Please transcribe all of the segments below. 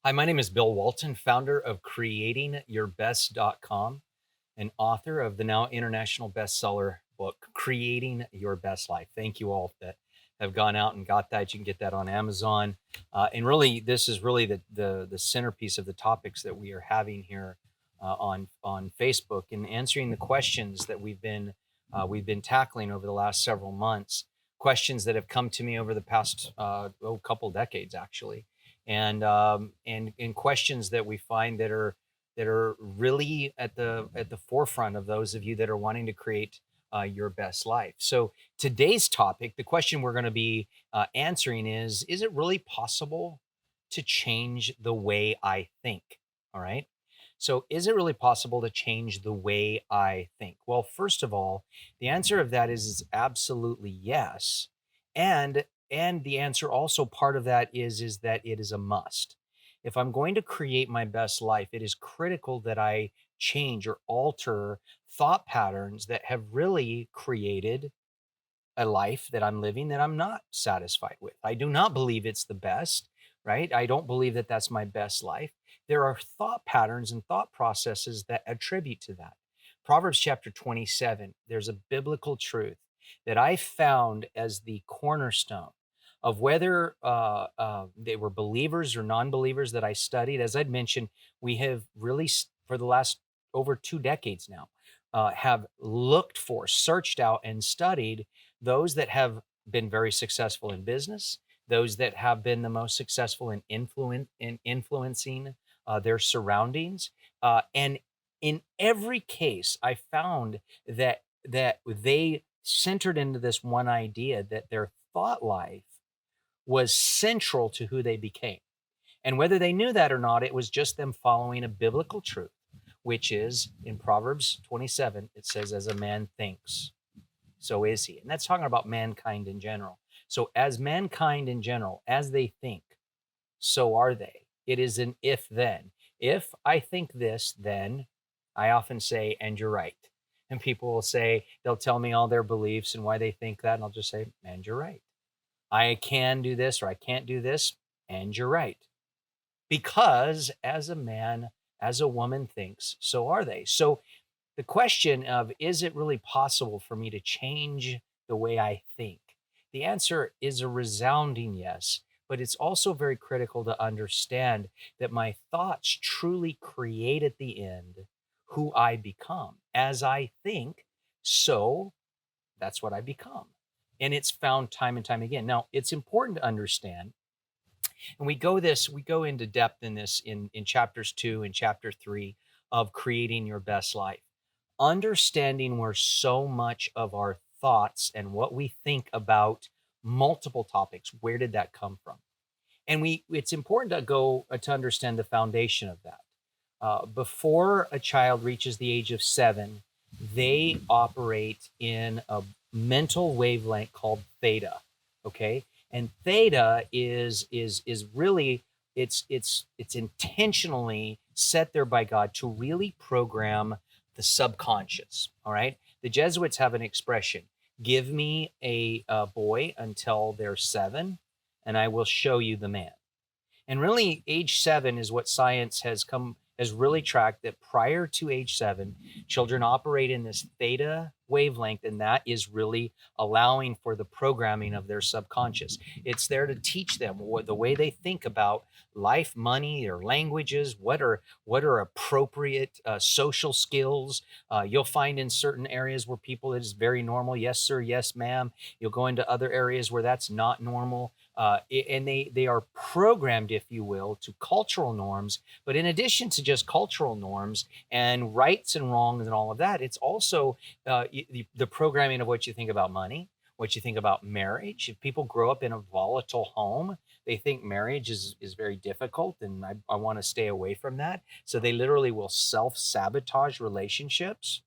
Hi, my name is Bill Walton, founder of CreatingYourBest.com and author of the now international bestseller book, Creating Your Best Life. Thank you all that have gone out and got that. You can get that on Amazon. And really, this is really the centerpiece of the topics that we are having here on Facebook and answering the questions that we've been tackling over the last several months. Questions that have come to me over the past couple decades, actually, and questions that we find that are really at the forefront of those of you that are wanting to create your best life. So today's topic, the question we're going to be answering is it really possible to change the way I think? All right. So is it really possible to change the way I think? Well, first of all, the answer of that is absolutely yes. And the answer also, part of that is that it is a must. If I'm going to create my best life, it is critical that I change or alter thought patterns that have really created a life that I'm living that I'm not satisfied with. I do not believe it's the best, right? I don't believe that that's my best life. There are thought patterns and thought processes that attribute to that. Proverbs chapter 27, there's a biblical truth that I found as the cornerstone of whether they were believers or non believers that I studied. As I'd mentioned, we have really, for the last over 2 decades now, have looked for, searched out, and studied those that have been very successful in business, those that have been the most successful in influencing their surroundings, and in every case, I found that they centered into this one idea that their thought life was central to who they became. And whether they knew that or not, it was just them following a biblical truth, which is in Proverbs 27, it says, as a man thinks, so is he. And that's talking about mankind in general. So, as mankind in general, as they think, so are they. It is an if then. If I think this, then I often say, and you're right. And people will say, they'll tell me all their beliefs and why they think that. And I'll just say, and you're right. I can do this or I can't do this, and you're right. Because as a man, as a woman thinks, so are they. So, the question of is it really possible for me to change the way I think? The answer is a resounding yes, but it's also very critical to understand that my thoughts truly create at the end who I become. As I think, so that's what I become. And it's found time and time again. Now, it's important to understand, and we go into depth in this in chapters 2 and chapter 3 of creating your best life, understanding where so much of our thoughts and what we think about multiple topics, where did that come from? And it's important to go to understand the foundation of that. Before a child reaches the age of 7, they operate in a mental wavelength called theta. Okay, and theta is really, it's intentionally set there by God to really program the subconscious. All right, the Jesuits have an expression: "Give me a boy until they're 7, and I will show you the man." And really, age 7 is what science has really tracked, that prior to age 7, children operate in this theta wavelength, and that is really allowing for the programming of their subconscious. It's there to teach them the way they think about life, money, or languages, what are appropriate social skills. You'll find in certain areas where people, it is very normal, yes sir, yes ma'am. You'll go into other areas where that's not normal. And they are programmed, if you will, to cultural norms. But in addition to just cultural norms and rights and wrongs and all of that, it's also the programming of what you think about money, what you think about marriage. If people grow up in a volatile home, they think marriage is very difficult, and I want to stay away from that. So they literally will self sabotage relationships,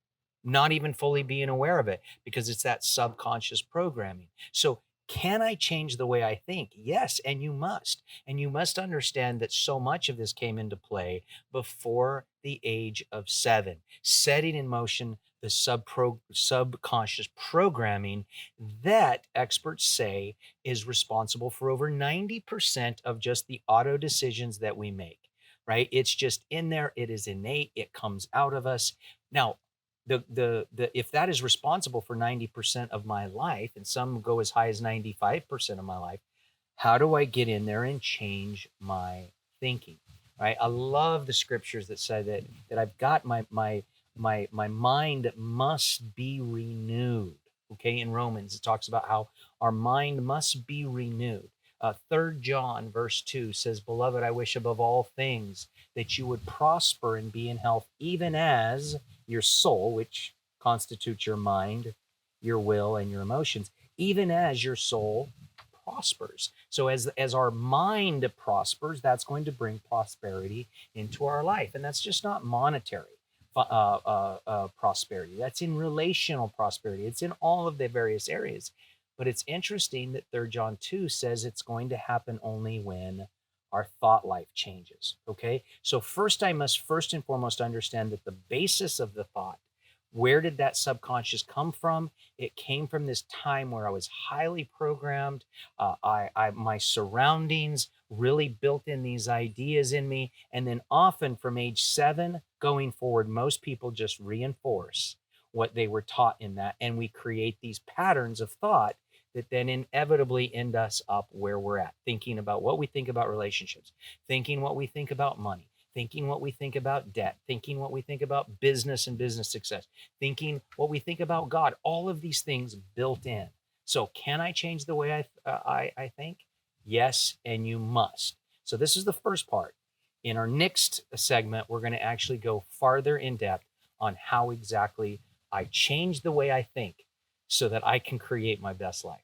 not even fully being aware of it, because it's that subconscious programming. So can I change the way I think? Yes, and you must. And you must understand that so much of this came into play before the age of 7, setting in motion the subconscious programming that experts say is responsible for over 90% of just the auto decisions that we make. right? It's just in there. It is innate. It comes out of us. Now, the if that is responsible for 90% of my life, and some go as high as 95% of my life, how do I get in there and change my thinking? Right? I love the scriptures that say that I've got my mind must be renewed. Okay, in Romans it talks about how our mind must be renewed. 3 John verse 2 says, "Beloved, I wish above all things that you would prosper and be in health, even as your soul," which constitutes your mind, your will, and your emotions, "even as your soul prospers." So as our mind prospers, that's going to bring prosperity into our life, and that's just not monetary prosperity. That's in relational prosperity. It's in all of the various areas. But it's interesting that 3 John 2 says it's going to happen only when our thought life changes. Okay. So first, I must first and foremost understand that the basis of the thought, where did that subconscious come from? It came from this time where I was highly programmed. My surroundings really built in these ideas in me. And then often from age 7 going forward, most people just reinforce what they were taught in that. And we create these patterns of thought that then inevitably end us up where we're at, thinking about what we think about relationships, thinking what we think about money, thinking what we think about debt, thinking what we think about business and business success, thinking what we think about God, all of these things built in. So can I change the way I think? Yes, and you must. So this is the first part. In our next segment, we're going to actually go farther in depth on how exactly I change the way I think so that I can create my best life.